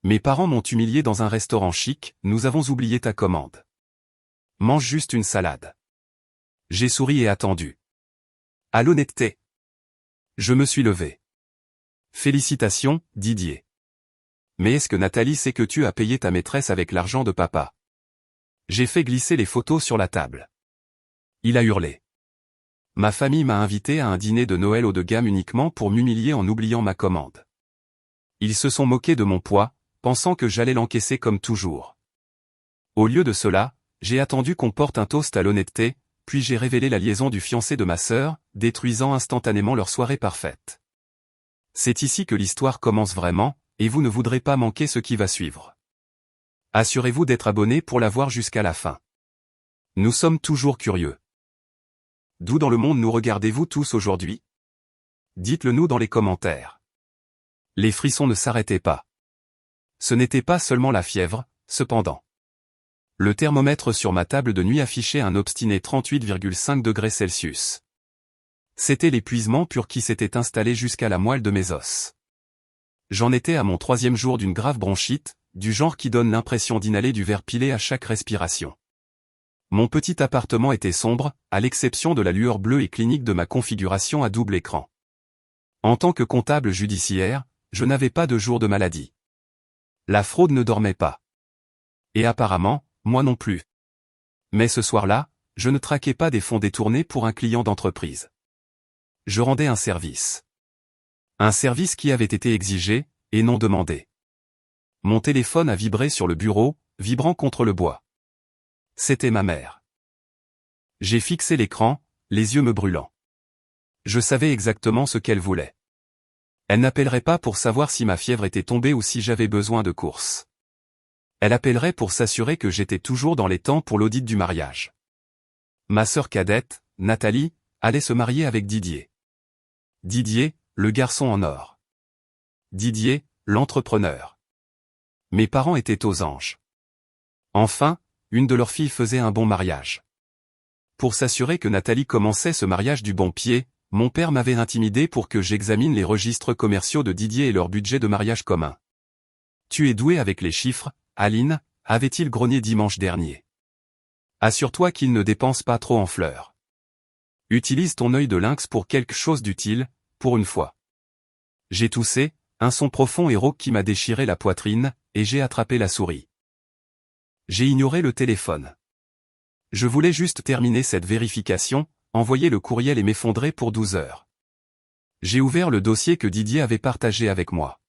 Mes parents m'ont humilié dans un restaurant chic, nous avons oublié ta commande. Mange juste une salade. J'ai souri et attendu. À l'honnêteté. Je me suis levé. Félicitations, Didier. Mais est-ce que Nathalie sait que tu as payé ta maîtresse avec l'argent de papa? J'ai fait glisser les photos sur la table. Il a hurlé. Ma famille m'a invité à un dîner de Noël haut de gamme uniquement pour m'humilier en oubliant ma commande. Ils se sont moqués de mon poids, pensant que j'allais l'encaisser comme toujours. Au lieu de cela, j'ai attendu qu'on porte un toast à l'honnêteté, puis j'ai révélé la liaison du fiancé de ma sœur, détruisant instantanément leur soirée parfaite. C'est ici que l'histoire commence vraiment, et vous ne voudrez pas manquer ce qui va suivre. Assurez-vous d'être abonné pour la voir jusqu'à la fin. Nous sommes toujours curieux. D'où dans le monde nous regardez-vous tous aujourd'hui? Dites-le nous dans les commentaires. Les frissons ne s'arrêtaient pas. Ce n'était pas seulement la fièvre, cependant. Le thermomètre sur ma table de nuit affichait un obstiné 38,5 degrés Celsius. C'était l'épuisement pur qui s'était installé jusqu'à la moelle de mes os. J'en étais à mon 3e jour d'une grave bronchite, du genre qui donne l'impression d'inhaler du verre pilé à chaque respiration. Mon petit appartement était sombre, à l'exception de la lueur bleue et clinique de ma configuration à double écran. En tant que comptable judiciaire, je n'avais pas de jour de maladie. La fraude ne dormait pas. Et apparemment, moi non plus. Mais ce soir-là, je ne traquais pas des fonds détournés pour un client d'entreprise. Je rendais un service. Un service qui avait été exigé, et non demandé. Mon téléphone a vibré sur le bureau, vibrant contre le bois. C'était ma mère. J'ai fixé l'écran, les yeux me brûlant. Je savais exactement ce qu'elle voulait. Elle n'appellerait pas pour savoir si ma fièvre était tombée ou si j'avais besoin de courses. Elle appellerait pour s'assurer que j'étais toujours dans les temps pour l'audit du mariage. Ma sœur cadette, Nathalie, allait se marier avec Didier. Didier, le garçon en or. Didier, l'entrepreneur. Mes parents étaient aux anges. Enfin, une de leurs filles faisait un bon mariage. Pour s'assurer que Nathalie commençait ce mariage du bon pied, mon père m'avait intimidé pour que j'examine les registres commerciaux de Didier et leur budget de mariage commun. « Tu es doué avec les chiffres, Aline », avait-il grogné dimanche dernier. « Assure-toi qu'il ne dépense pas trop en fleurs. Utilise ton œil de lynx pour quelque chose d'utile, pour une fois. » J'ai toussé, un son profond et rauque qui m'a déchiré la poitrine, et j'ai attrapé la souris. J'ai ignoré le téléphone. Je voulais juste terminer cette vérification, envoyer le courriel et m'effondrer pour 12 heures. J'ai ouvert le dossier que Didier avait partagé avec moi.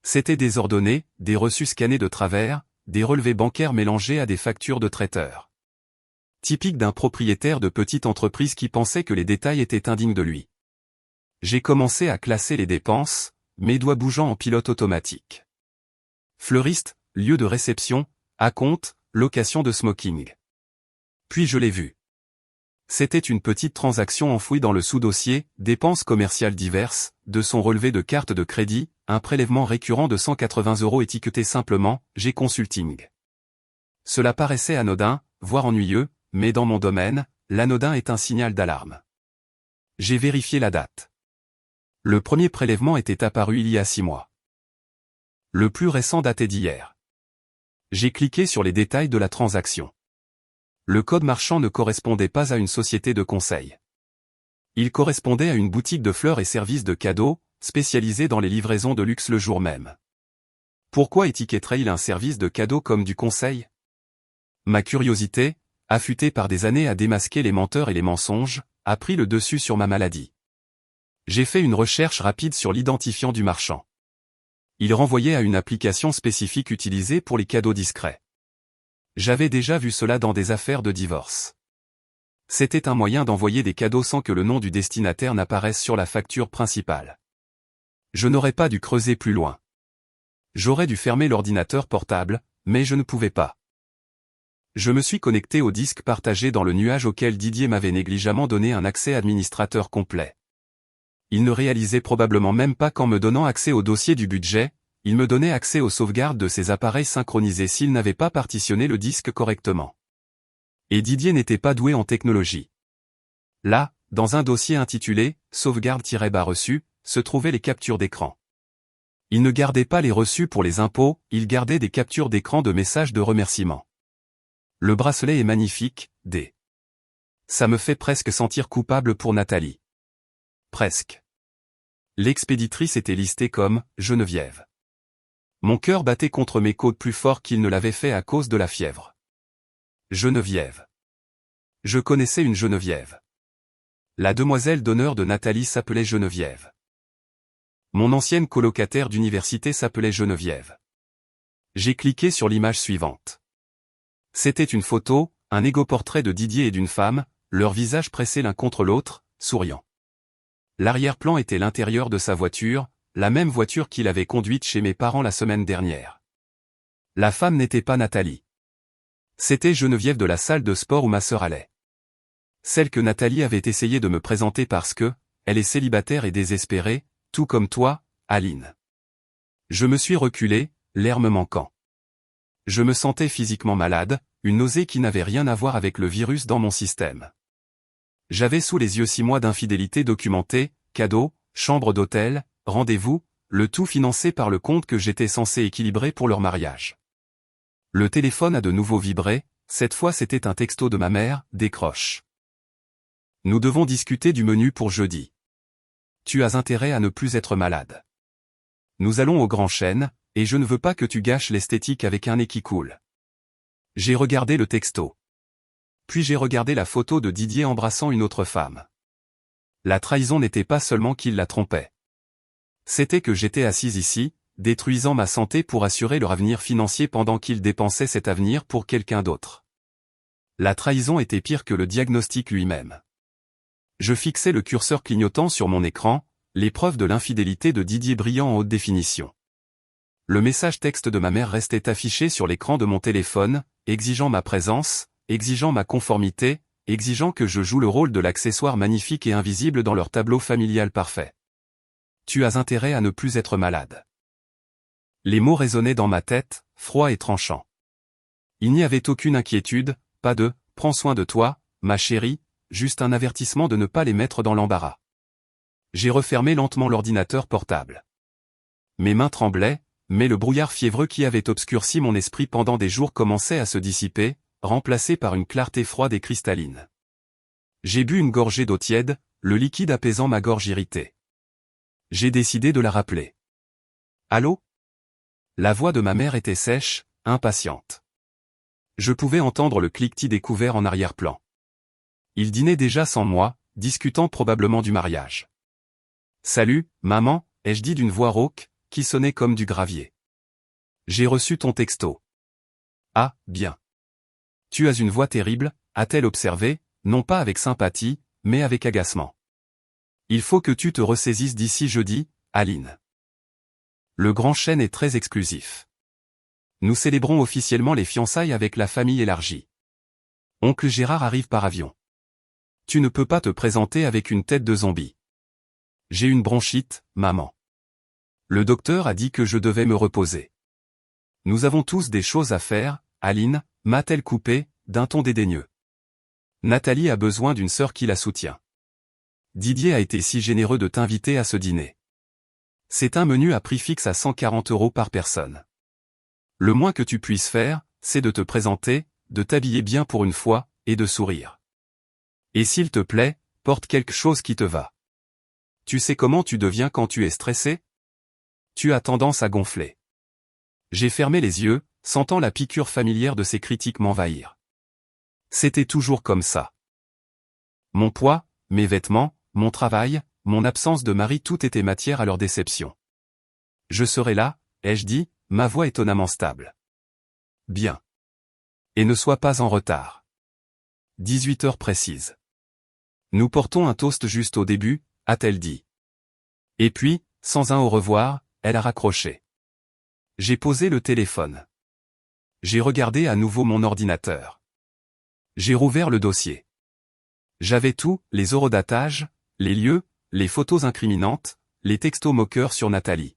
C'était désordonné, des reçus scannés de travers, des relevés bancaires mélangés à des factures de traiteurs. Typique d'un propriétaire de petite entreprise qui pensait que les détails étaient indignes de lui. J'ai commencé à classer les dépenses, mes doigts bougeant en pilote automatique. Fleuriste, lieu de réception, acompte, location de smoking. Puis je l'ai vu. C'était une petite transaction enfouie dans le sous-dossier, dépenses commerciales diverses, de son relevé de carte de crédit, un prélèvement récurrent de 180 € étiqueté simplement « G Consulting ». Cela paraissait anodin, voire ennuyeux, mais dans mon domaine, l'anodin est un signal d'alarme. J'ai vérifié la date. Le premier prélèvement était apparu il y a 6 mois. Le plus récent datait d'hier. J'ai cliqué sur les détails de la transaction. Le code marchand ne correspondait pas à une société de conseil. Il correspondait à une boutique de fleurs et services de cadeaux, spécialisée dans les livraisons de luxe le jour même. Pourquoi étiquetterait-il un service de cadeaux comme du conseil? Ma curiosité, affûtée par des années à démasquer les menteurs et les mensonges, a pris le dessus sur ma maladie. J'ai fait une recherche rapide sur l'identifiant du marchand. Il renvoyait à une application spécifique utilisée pour les cadeaux discrets. J'avais déjà vu cela dans des affaires de divorce. C'était un moyen d'envoyer des cadeaux sans que le nom du destinataire n'apparaisse sur la facture principale. Je n'aurais pas dû creuser plus loin. J'aurais dû fermer l'ordinateur portable, mais je ne pouvais pas. Je me suis connecté au disque partagé dans le nuage auquel Didier m'avait négligemment donné un accès administrateur complet. Il ne réalisait probablement même pas qu'en me donnant accès au dossier du budget, il me donnait accès aux sauvegardes de ses appareils synchronisés s'il n'avait pas partitionné le disque correctement. Et Didier n'était pas doué en technologie. Là, dans un dossier intitulé « Sauvegarde-reçu », se trouvaient les captures d'écran. Il ne gardait pas les reçus pour les impôts, il gardait des captures d'écran de messages de remerciement. Le bracelet est magnifique, D. Ça me fait presque sentir coupable pour Nathalie. Presque. L'expéditrice était listée comme « Geneviève ». Mon cœur battait contre mes côtes plus fort qu'il ne l'avait fait à cause de la fièvre. Geneviève. Je connaissais une Geneviève. La demoiselle d'honneur de Nathalie s'appelait Geneviève. Mon ancienne colocataire d'université s'appelait Geneviève. J'ai cliqué sur l'image suivante. C'était une photo, un égoportrait de Didier et d'une femme, leurs visages pressés l'un contre l'autre, souriant. L'arrière-plan était l'intérieur de sa voiture, la même voiture qu'il avait conduite chez mes parents la semaine dernière. La femme n'était pas Nathalie. C'était Geneviève de la salle de sport où ma sœur allait. Celle que Nathalie avait essayé de me présenter parce que, elle est célibataire et désespérée, tout comme toi, Aline. Je me suis reculé, l'air me manquant. Je me sentais physiquement malade, une nausée qui n'avait rien à voir avec le virus dans mon système. J'avais sous les yeux 6 mois d'infidélité documentés, cadeaux, chambre d'hôtel, rendez-vous, le tout financé par le compte que j'étais censé équilibrer pour leur mariage. Le téléphone a de nouveau vibré, cette fois c'était un texto de ma mère, décroche. Nous devons discuter du menu pour jeudi. Tu as intérêt à ne plus être malade. Nous allons au Grand Chêne, et je ne veux pas que tu gâches l'esthétique avec un nez qui coule. J'ai regardé le texto. Puis j'ai regardé la photo de Didier embrassant une autre femme. La trahison n'était pas seulement qu'il la trompait. C'était que j'étais assise ici, détruisant ma santé pour assurer leur avenir financier pendant qu'ils dépensaient cet avenir pour quelqu'un d'autre. La trahison était pire que le diagnostic lui-même. Je fixais le curseur clignotant sur mon écran, l'épreuve de l'infidélité de Didier brillant en haute définition. Le message texte de ma mère restait affiché sur l'écran de mon téléphone, exigeant ma présence, exigeant ma conformité, exigeant que je joue le rôle de l'accessoire magnifique et invisible dans leur tableau familial parfait. Tu as intérêt à ne plus être malade. Les mots résonnaient dans ma tête, froids et tranchants. Il n'y avait aucune inquiétude, pas de « prends soin de toi, ma chérie », juste un avertissement de ne pas les mettre dans l'embarras. J'ai refermé lentement l'ordinateur portable. Mes mains tremblaient, mais le brouillard fiévreux qui avait obscurci mon esprit pendant des jours commençait à se dissiper, remplacé par une clarté froide et cristalline. J'ai bu une gorgée d'eau tiède, le liquide apaisant ma gorge irritée. J'ai décidé de la rappeler. Allô ? La voix de ma mère était sèche, impatiente. Je pouvais entendre le cliquetis des couverts en arrière-plan. Il dînait déjà sans moi, discutant probablement du mariage. « Salut, maman », ai-je dit d'une voix rauque, qui sonnait comme du gravier. « J'ai reçu ton texto. »« Ah, bien. »« Tu as une voix terrible », a-t-elle observé, non pas avec sympathie, mais avec agacement. « Il faut que tu te ressaisisses d'ici jeudi, Aline. » Le Grand Chêne est très exclusif. Nous célébrons officiellement les fiançailles avec la famille élargie. Oncle Gérard arrive par avion. Tu ne peux pas te présenter avec une tête de zombie. J'ai une bronchite, maman. Le docteur a dit que je devais me reposer. Nous avons tous des choses à faire, Aline, m'a-t-elle coupé, d'un ton dédaigneux. Nathalie a besoin d'une sœur qui la soutient. Didier a été si généreux de t'inviter à ce dîner. C'est un menu à prix fixe à 140 € par personne. Le moins que tu puisses faire, c'est de te présenter, de t'habiller bien pour une fois, et de sourire. Et s'il te plaît, porte quelque chose qui te va. Tu sais comment tu deviens quand tu es stressé ? Tu as tendance à gonfler. J'ai fermé les yeux, sentant la piqûre familière de ces critiques m'envahir. C'était toujours comme ça. Mon poids, mes vêtements, mon travail, mon absence de mari, tout était matière à leur déception. Je serai là, ai-je dit, ma voix étonnamment stable. Bien. Et ne sois pas en retard. 18 heures précises. Nous portons un toast juste au début, a-t-elle dit. Et puis, sans un au revoir, elle a raccroché. J'ai posé le téléphone. J'ai regardé à nouveau mon ordinateur. J'ai rouvert le dossier. J'avais tout, les horodatages, les lieux, les photos incriminantes, les textos moqueurs sur Nathalie.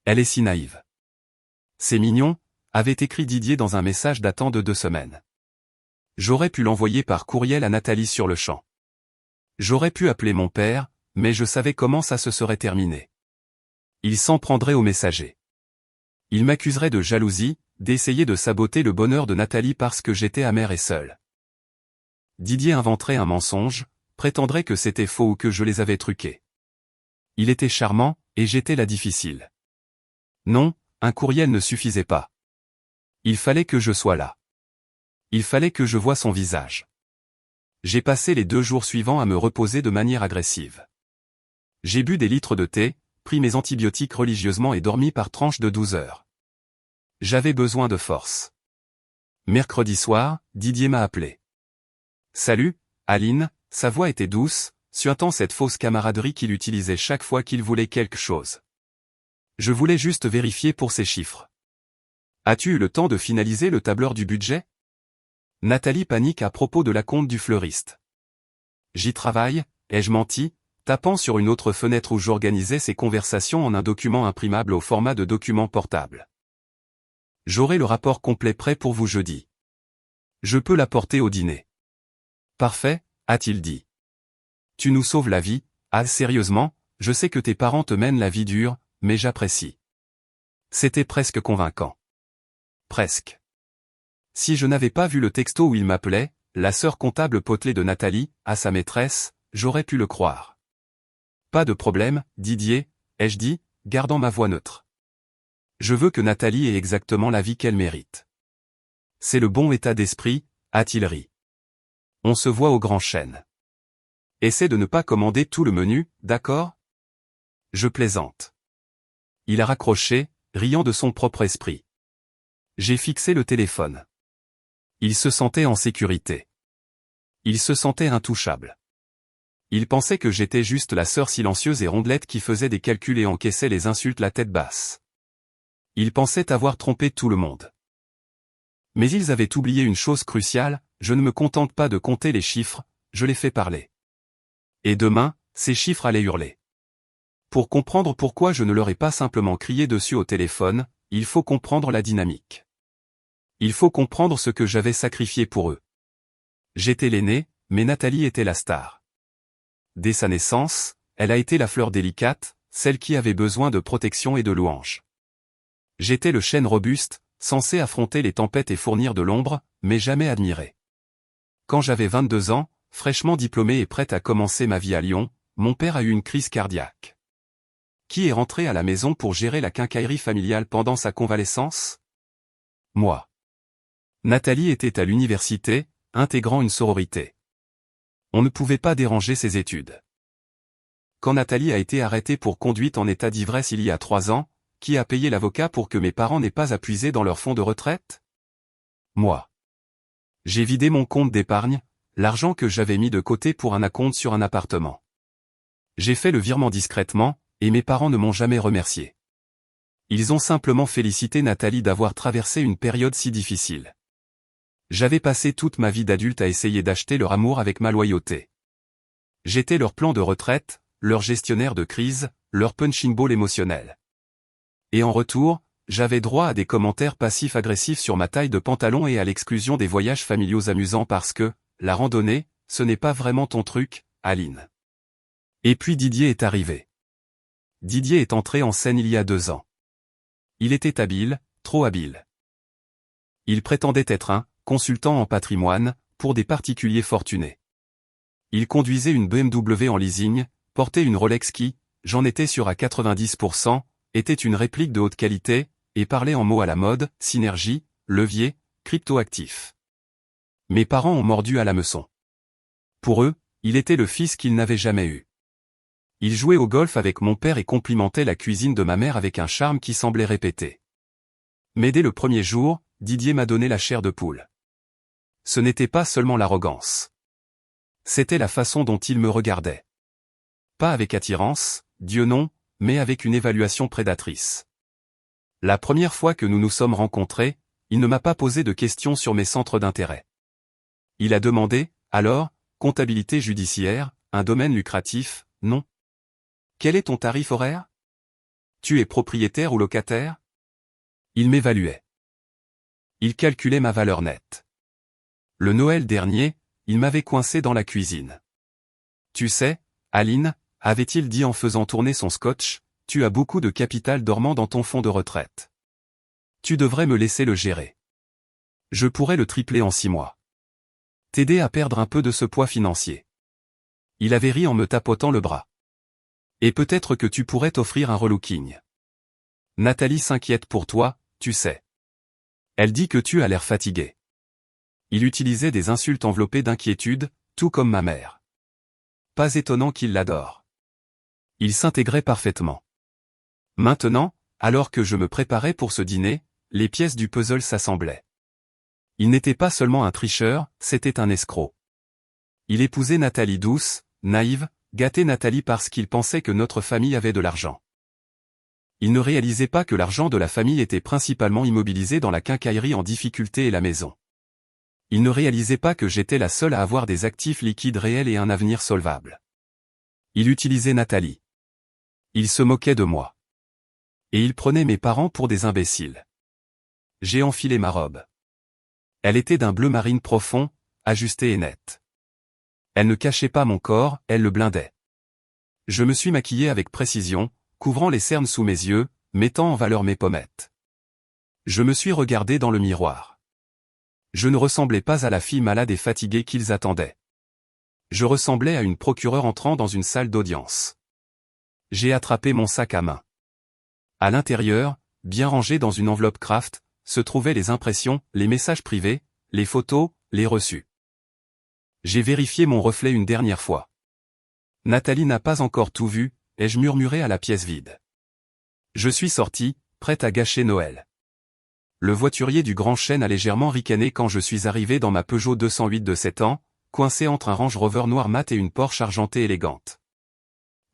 Elle est si naïve. C'est mignon, avait écrit Didier dans un message datant de 2 semaines. J'aurais pu l'envoyer par courriel à Nathalie sur le champ. J'aurais pu appeler mon père, mais je savais comment ça se serait terminé. Il s'en prendrait au messager. Il m'accuserait de jalousie, d'essayer de saboter le bonheur de Nathalie parce que j'étais amer et seul. Didier inventerait un mensonge, prétendrait que c'était faux ou que je les avais truqués. Il était charmant, et j'étais la difficile. Non, un courriel ne suffisait pas. Il fallait que je sois là. Il fallait que je voie son visage. J'ai passé les 2 jours suivants à me reposer de manière agressive. J'ai bu des litres de thé, pris mes antibiotiques religieusement et dormi par tranches de 12 heures. J'avais besoin de force. Mercredi soir, Didier m'a appelé. « Salut, Aline », sa voix était douce, suintant cette fausse camaraderie qu'il utilisait chaque fois qu'il voulait quelque chose. Je voulais juste vérifier pour ces chiffres. « As-tu eu le temps de finaliser le tableur du budget ?» Nathalie panique à propos de l'acompte du fleuriste. « J'y travaille », ai-je menti, tapant sur une autre fenêtre où j'organisais ces conversations en un document imprimable au format de document portable. « J'aurai le rapport complet prêt pour vous jeudi. Je peux l'apporter au dîner. »« Parfait », a-t-il dit. « Tu nous sauves la vie, Al, sérieusement, je sais que tes parents te mènent la vie dure, mais j'apprécie. » C'était presque convaincant. Presque. Si je n'avais pas vu le texto où il m'appelait, la sœur comptable potelée de Nathalie, à sa maîtresse, j'aurais pu le croire. « Pas de problème, Didier », ai-je dit, gardant ma voix neutre. Je veux que Nathalie ait exactement la vie qu'elle mérite. C'est le bon état d'esprit, a-t-il ri. On se voit au grand chêne. Essaie de ne pas commander tout le menu, d'accord ? Je plaisante. Il a raccroché, riant de son propre esprit. J'ai fixé le téléphone. Il se sentait en sécurité. Il se sentait intouchable. Il pensait que j'étais juste la sœur silencieuse et rondelette qui faisait des calculs et encaissait les insultes la tête basse. Il pensait avoir trompé tout le monde. Mais ils avaient oublié une chose cruciale, je ne me contente pas de compter les chiffres, je les fais parler. Et demain, ces chiffres allaient hurler. Pour comprendre pourquoi je ne leur ai pas simplement crié dessus au téléphone, il faut comprendre la dynamique. Il faut comprendre ce que j'avais sacrifié pour eux. J'étais l'aîné, mais Nathalie était la star. Dès sa naissance, elle a été la fleur délicate, celle qui avait besoin de protection et de louanges. J'étais le chêne robuste, censé affronter les tempêtes et fournir de l'ombre, mais jamais admiré. Quand j'avais 22 ans, fraîchement diplômé et prêt à commencer ma vie à Lyon, mon père a eu une crise cardiaque. Qui est rentré à la maison pour gérer la quincaillerie familiale pendant sa convalescence ? Moi. Nathalie était à l'université, intégrant une sororité. On ne pouvait pas déranger ses études. Quand Nathalie a été arrêtée pour conduite en état d'ivresse il y a 3 ans, qui a payé l'avocat pour que mes parents n'aient pas à puiser dans leur fonds de retraite ? Moi. J'ai vidé mon compte d'épargne, l'argent que j'avais mis de côté pour un acompte sur un appartement. J'ai fait le virement discrètement, et mes parents ne m'ont jamais remercié. Ils ont simplement félicité Nathalie d'avoir traversé une période si difficile. J'avais passé toute ma vie d'adulte à essayer d'acheter leur amour avec ma loyauté. J'étais leur plan de retraite, leur gestionnaire de crise, leur punching ball émotionnel. Et en retour, j'avais droit à des commentaires passifs-agressifs sur ma taille de pantalon et à l'exclusion des voyages familiaux amusants parce que, la randonnée, ce n'est pas vraiment ton truc, Aline. Et puis Didier est arrivé. Didier est entré en scène il y a 2 ans. Il était habile, trop habile. Il prétendait être un consultant en patrimoine, pour des particuliers fortunés. Il conduisait une BMW en leasing, portait une Rolex qui, j'en étais sûr à 90%, était une réplique de haute qualité, et parlait en mots à la mode, synergie, levier, cryptoactif. Mes parents ont mordu à l'hameçon. Pour eux, il était le fils qu'ils n'avaient jamais eu. Il jouait au golf avec mon père et complimentait la cuisine de ma mère avec un charme qui semblait répété. Mais dès le premier jour, Didier m'a donné la chair de poule. Ce n'était pas seulement l'arrogance. C'était la façon dont il me regardait. Pas avec attirance, Dieu non, mais avec une évaluation prédatrice. La première fois que nous nous sommes rencontrés, il ne m'a pas posé de questions sur mes centres d'intérêt. Il a demandé, alors, comptabilité judiciaire, un domaine lucratif, non. Quel est ton tarif horaire ? Tu es propriétaire ou locataire ? Il m'évaluait. Il calculait ma valeur nette. Le Noël dernier, il m'avait coincé dans la cuisine. Tu sais, Aline, avait-il dit en faisant tourner son scotch, tu as beaucoup de capital dormant dans ton fonds de retraite. Tu devrais me laisser le gérer. Je pourrais le tripler en 6 mois. T'aider à perdre un peu de ce poids financier. Il avait ri en me tapotant le bras. Et peut-être que tu pourrais t'offrir un relooking. Nathalie s'inquiète pour toi, tu sais. Elle dit que tu as l'air fatigué. Il utilisait des insultes enveloppées d'inquiétude, tout comme ma mère. Pas étonnant qu'il l'adore. Il s'intégrait parfaitement. Maintenant, alors que je me préparais pour ce dîner, les pièces du puzzle s'assemblaient. Il n'était pas seulement un tricheur, c'était un escroc. Il épousait Nathalie douce, naïve, gâtait Nathalie parce qu'il pensait que notre famille avait de l'argent. Il ne réalisait pas que l'argent de la famille était principalement immobilisé dans la quincaillerie en difficulté et la maison. Il ne réalisait pas que j'étais la seule à avoir des actifs liquides réels et un avenir solvable. Il utilisait Nathalie. Il se moquait de moi. Et il prenait mes parents pour des imbéciles. J'ai enfilé ma robe. Elle était d'un bleu marine profond, ajustée et nette. Elle ne cachait pas mon corps, elle le blindait. Je me suis maquillé avec précision, couvrant les cernes sous mes yeux, mettant en valeur mes pommettes. Je me suis regardé dans le miroir. Je ne ressemblais pas à la fille malade et fatiguée qu'ils attendaient. Je ressemblais à une procureure entrant dans une salle d'audience. J'ai attrapé mon sac à main. À l'intérieur, bien rangé dans une enveloppe Kraft, se trouvaient les impressions, les messages privés, les photos, les reçus. J'ai vérifié mon reflet une dernière fois. Nathalie n'a pas encore tout vu, ai-je murmuré à la pièce vide. Je suis sorti, prête à gâcher Noël. Le voiturier du Grand Chêne a légèrement ricané quand je suis arrivé dans ma Peugeot 208 de 7 ans, coincé entre un Range Rover noir mat et une Porsche argentée élégante.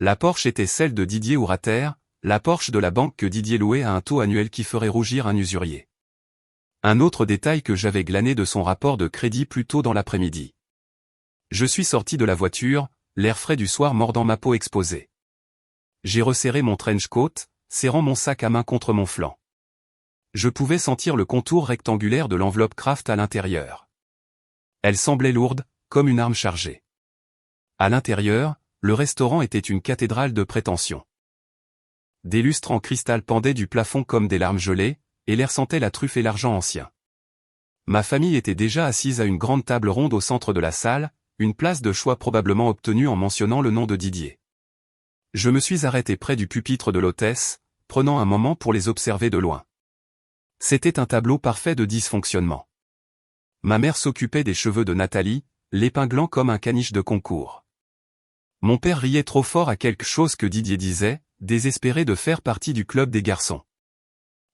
La Porsche était celle de Didier Hourater, la Porsche de la banque que Didier louait à un taux annuel qui ferait rougir un usurier. Un autre détail que j'avais glané de son rapport de crédit plus tôt dans l'après-midi. Je suis sorti de la voiture, l'air frais du soir mordant ma peau exposée. J'ai resserré mon trench coat, serrant mon sac à main contre mon flanc. Je pouvais sentir le contour rectangulaire de l'enveloppe Kraft à l'intérieur. Elle semblait lourde, comme une arme chargée. À l'intérieur, le restaurant était une cathédrale de prétention. Des lustres en cristal pendaient du plafond comme des larmes gelées, et l'air sentait la truffe et l'argent ancien. Ma famille était déjà assise à une grande table ronde au centre de la salle, une place de choix probablement obtenue en mentionnant le nom de Didier. Je me suis arrêté près du pupitre de l'hôtesse, prenant un moment pour les observer de loin. C'était un tableau parfait de dysfonctionnement. Ma mère s'occupait des cheveux de Nathalie, l'épinglant comme un caniche de concours. Mon père riait trop fort à quelque chose que Didier disait, désespéré de faire partie du club des garçons.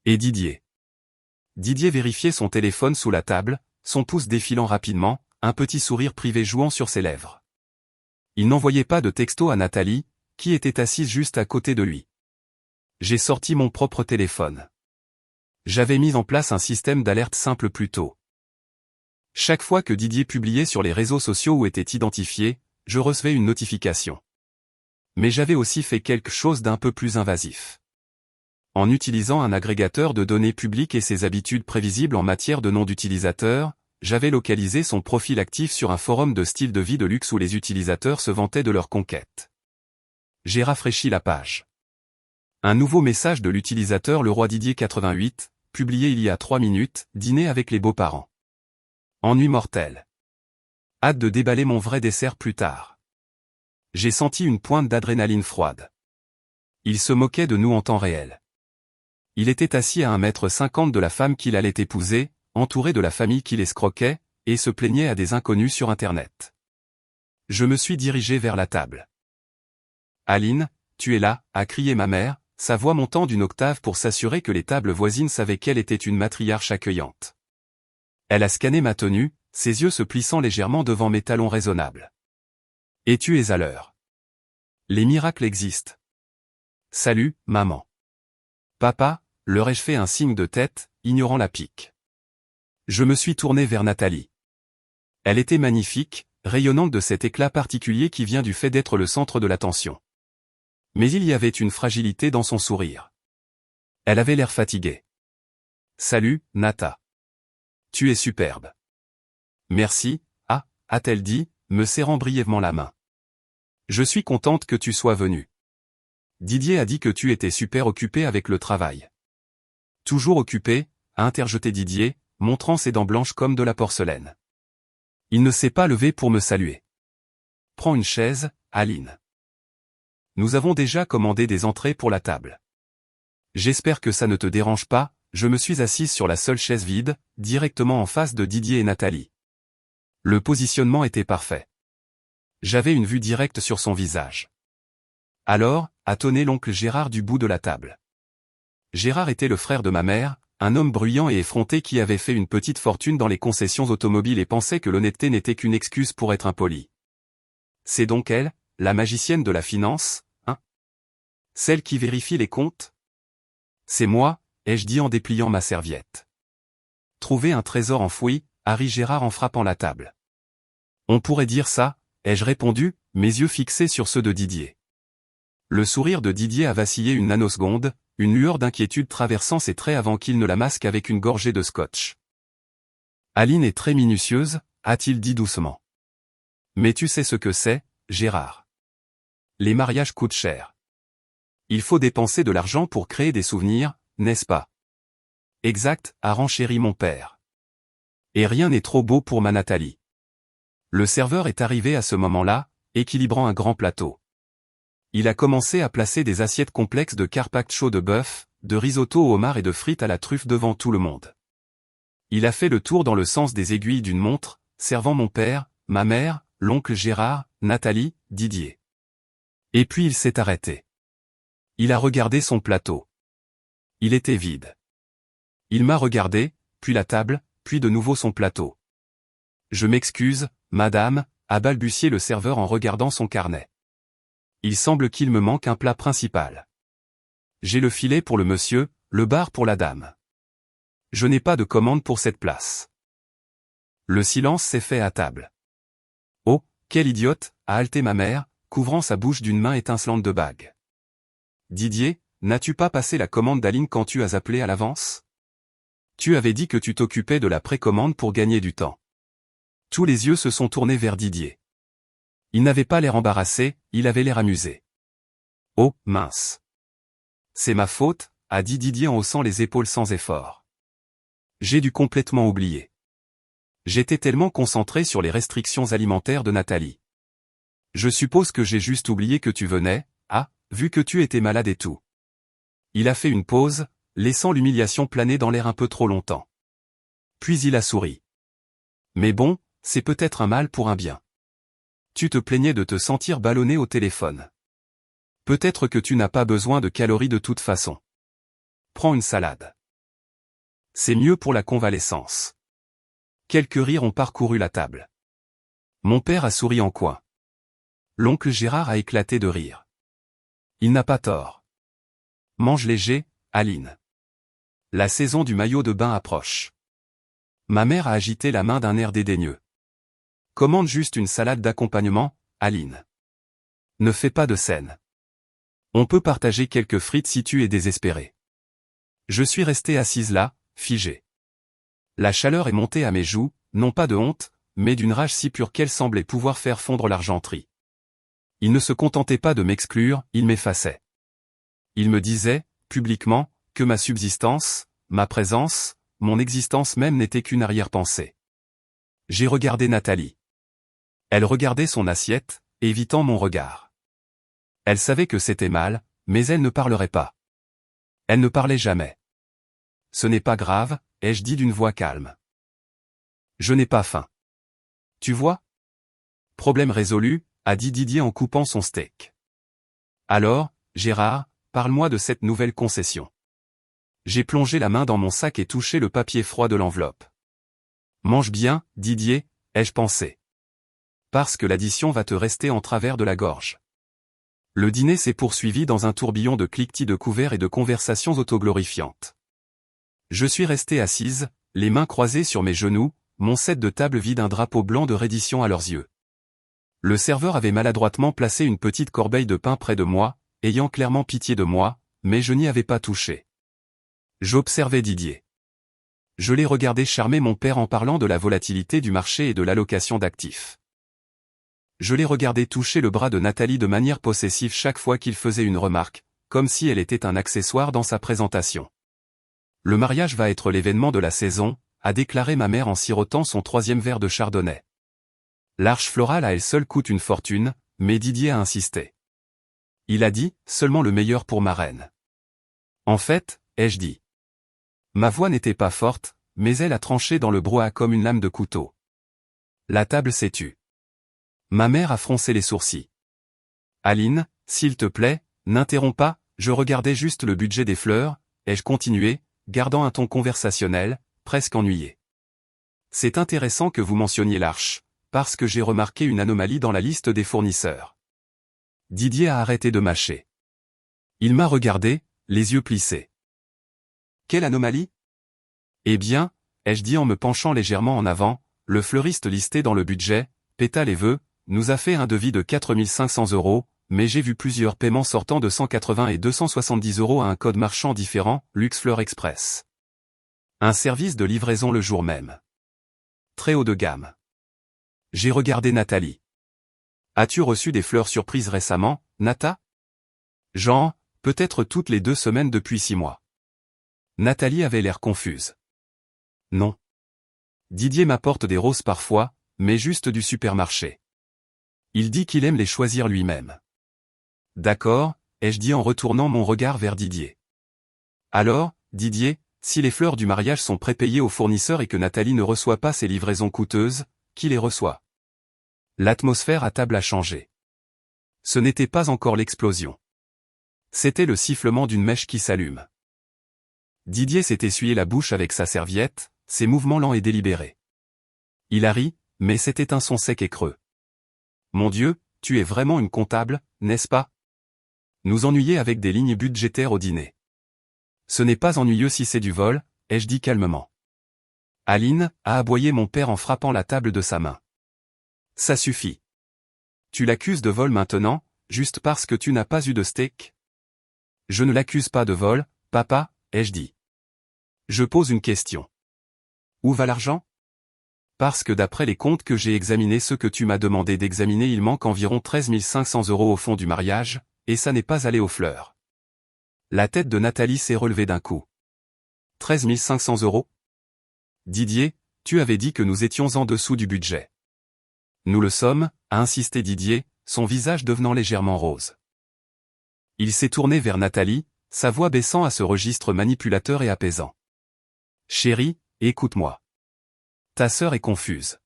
Et Didier vérifiait son téléphone sous la table, son pouce défilant rapidement, un petit sourire privé jouant sur ses lèvres. Il n'envoyait pas de texto à Nathalie, qui était assise juste à côté de lui. J'ai sorti mon propre téléphone. J'avais mis en place un système d'alerte simple plus tôt. Chaque fois que Didier publiait sur les réseaux sociaux ou était identifié, je recevais une notification. Mais j'avais aussi fait quelque chose d'un peu plus invasif. En utilisant un agrégateur de données publiques et ses habitudes prévisibles en matière de nom d'utilisateur, j'avais localisé son profil actif sur un forum de style de vie de luxe où les utilisateurs se vantaient de leur conquête. J'ai rafraîchi la page. Un nouveau message de l'utilisateur Le Roi Didier 88, publié il y a 3 minutes, dîner avec les beaux-parents. Ennui mortel. Hâte de déballer mon vrai dessert plus tard. J'ai senti une pointe d'adrénaline froide. Il se moquait de nous en temps réel. Il était assis à 1,50 m de la femme qu'il allait épouser, entouré de la famille qui l'escroquait, et se plaignait à des inconnus sur Internet. Je me suis dirigé vers la table. « Aline, tu es là » a crié ma mère, sa voix montant d'une octave pour s'assurer que les tables voisines savaient qu'elle était une matriarche accueillante. Elle a scanné ma tenue, ses yeux se plissant légèrement devant mes talons raisonnables. « Et tu es à l'heure. Les miracles existent. »« Salut, maman. »« Papa » leur ai-je fait un signe de tête, ignorant la pique. Je me suis tourné vers Nathalie. Elle était magnifique, rayonnante de cet éclat particulier qui vient du fait d'être le centre de l'attention. Mais il y avait une fragilité dans son sourire. Elle avait l'air fatiguée. « Salut, Nata. Tu es superbe. »« Merci, a-t-elle dit, me serrant brièvement la main. « Je suis contente que tu sois venue. » Didier a dit que tu étais super occupé avec le travail. Toujours occupé, a interjeté Didier, montrant ses dents blanches comme de la porcelaine. Il ne s'est pas levé pour me saluer. Prends une chaise, Aline. Nous avons déjà commandé des entrées pour la table. J'espère que ça ne te dérange pas, je me suis assise sur la seule chaise vide, directement en face de Didier et Nathalie. Le positionnement était parfait. J'avais une vue directe sur son visage. Alors, a tonné l'oncle Gérard du bout de la table. Gérard était le frère de ma mère, un homme bruyant et effronté qui avait fait une petite fortune dans les concessions automobiles et pensait que l'honnêteté n'était qu'une excuse pour être impoli. C'est donc elle, la magicienne de la finance, hein? Celle qui vérifie les comptes? C'est moi, ai-je dit en dépliant ma serviette. Trouver un trésor enfoui, a ri Gérard en frappant la table. On pourrait dire ça, ai-je répondu, mes yeux fixés sur ceux de Didier. Le sourire de Didier a vacillé une nanoseconde, une lueur d'inquiétude traversant ses traits avant qu'il ne la masque avec une gorgée de scotch. Aline est très minutieuse, a-t-il dit doucement. Mais tu sais ce que c'est, Gérard. Les mariages coûtent cher. Il faut dépenser de l'argent pour créer des souvenirs, n'est-ce pas? Exact, a renchéri mon père. Et rien n'est trop beau pour ma Nathalie. Le serveur est arrivé à ce moment-là, équilibrant un grand plateau. Il a commencé à placer des assiettes complexes de carpaccio de bœuf, de risotto au homard et de frites à la truffe devant tout le monde. Il a fait le tour dans le sens des aiguilles d'une montre, servant mon père, ma mère, l'oncle Gérard, Nathalie, Didier. Et puis il s'est arrêté. Il a regardé son plateau. Il était vide. Il m'a regardé, puis la table, puis de nouveau son plateau. Je m'excuse, madame, a balbutié le serveur en regardant son carnet. Il semble qu'il me manque un plat principal. J'ai le filet pour le monsieur, le bar pour la dame. Je n'ai pas de commande pour cette place. Le silence s'est fait à table. Oh, quelle idiote, a haleté ma mère, couvrant sa bouche d'une main étincelante de bague. Didier, n'as-tu pas passé la commande d'Aline quand tu as appelé à l'avance? Tu avais dit que tu t'occupais de la précommande pour gagner du temps. Tous les yeux se sont tournés vers Didier. Il n'avait pas l'air embarrassé, il avait l'air amusé. Oh, mince. C'est ma faute, a dit Didier en haussant les épaules sans effort. J'ai dû complètement oublier. J'étais tellement concentré sur les restrictions alimentaires de Nathalie. Je suppose que j'ai juste oublié que tu venais, vu que tu étais malade et tout. Il a fait une pause, laissant l'humiliation planer dans l'air un peu trop longtemps. Puis il a souri. Mais bon, c'est peut-être un mal pour un bien. Tu te plaignais de te sentir ballonné au téléphone. Peut-être que tu n'as pas besoin de calories de toute façon. Prends une salade. C'est mieux pour la convalescence. Quelques rires ont parcouru la table. Mon père a souri en coin. L'oncle Gérard a éclaté de rire. Il n'a pas tort. Mange léger, Aline. La saison du maillot de bain approche. Ma mère a agité la main d'un air dédaigneux. Commande juste une salade d'accompagnement, Aline. Ne fais pas de scène. On peut partager quelques frites si tu es désespéré. Je suis restée assise là, figée. La chaleur est montée à mes joues, non pas de honte, mais d'une rage si pure qu'elle semblait pouvoir faire fondre l'argenterie. Il ne se contentait pas de m'exclure, il m'effaçait. Il me disait, publiquement, que ma subsistance, ma présence, mon existence même n'était qu'une arrière-pensée. J'ai regardé Nathalie. Elle regardait son assiette, évitant mon regard. Elle savait que c'était mal, mais elle ne parlerait pas. Elle ne parlait jamais. Ce n'est pas grave, ai-je dit d'une voix calme. Je n'ai pas faim. Tu vois? Problème résolu, a dit Didier en coupant son steak. Alors, Gérard, parle-moi de cette nouvelle concession. J'ai plongé la main dans mon sac et touché le papier froid de l'enveloppe. Mange bien, Didier, ai-je pensé. Parce que l'addition va te rester en travers de la gorge. Le dîner s'est poursuivi dans un tourbillon de cliquetis de couverts et de conversations autoglorifiantes. Je suis restée assise, les mains croisées sur mes genoux, mon set de table vide un drapeau blanc de reddition à leurs yeux. Le serveur avait maladroitement placé une petite corbeille de pain près de moi, ayant clairement pitié de moi, mais je n'y avais pas touché. J'observais Didier. Je l'ai regardé charmer mon père en parlant de la volatilité du marché et de l'allocation d'actifs. Je l'ai regardé toucher le bras de Nathalie de manière possessive chaque fois qu'il faisait une remarque, comme si elle était un accessoire dans sa présentation. Le mariage va être l'événement de la saison, a déclaré ma mère en sirotant son 3e verre de chardonnay. L'arche florale à elle seule coûte une fortune, mais Didier a insisté. Il a dit, seulement le meilleur pour ma reine. En fait, ai-je dit. Ma voix n'était pas forte, mais elle a tranché dans le brouhaha comme une lame de couteau. La table s'est tue. Ma mère a froncé les sourcils. Aline, s'il te plaît, n'interromps pas, je regardais juste le budget des fleurs, ai-je continué, gardant un ton conversationnel, presque ennuyé. C'est intéressant que vous mentionniez l'arche, parce que j'ai remarqué une anomalie dans la liste des fournisseurs. Didier a arrêté de mâcher. Il m'a regardé, les yeux plissés. Quelle anomalie? Eh bien, ai-je dit en me penchant légèrement en avant, le fleuriste listé dans le budget, Pétales et Vœux, nous a fait un devis de 4 500 €, mais j'ai vu plusieurs paiements sortant de 180 et 270 € à un code marchand différent, Luxe Fleur Express. Un service de livraison le jour même. Très haut de gamme. J'ai regardé Nathalie. As-tu reçu des fleurs surprises récemment, Nata? Genre, peut-être toutes les 2 semaines depuis 6 mois. Nathalie avait l'air confuse. Non. Didier m'apporte des roses parfois, mais juste du supermarché. Il dit qu'il aime les choisir lui-même. D'accord, ai-je dit en retournant mon regard vers Didier. Alors, Didier, si les fleurs du mariage sont prépayées au fournisseur et que Nathalie ne reçoit pas ces livraisons coûteuses, qui les reçoit? L'atmosphère à table a changé. Ce n'était pas encore l'explosion. C'était le sifflement d'une mèche qui s'allume. Didier s'est essuyé la bouche avec sa serviette, ses mouvements lents et délibérés. Il a ri, mais c'était un son sec et creux. Mon Dieu, tu es vraiment une comptable, n'est-ce pas? Nous ennuyer avec des lignes budgétaires au dîner. Ce n'est pas ennuyeux si c'est du vol, ai-je dit calmement. Aline, a aboyé mon père en frappant la table de sa main. Ça suffit. Tu l'accuses de vol maintenant, juste parce que tu n'as pas eu de steak? Je ne l'accuse pas de vol, papa, ai-je dit. Je pose une question. Où va l'argent? Parce que d'après les comptes que j'ai examinés, ceux que tu m'as demandé d'examiner, il manque environ 13 500 € au fond du mariage, et ça n'est pas allé aux fleurs. La tête de Nathalie s'est relevée d'un coup. 13 500 €? Didier, tu avais dit que nous étions en dessous du budget. Nous le sommes, a insisté Didier, son visage devenant légèrement rose. Il s'est tourné vers Nathalie, sa voix baissant à ce registre manipulateur et apaisant. Chérie, écoute-moi. Ta sœur est confuse.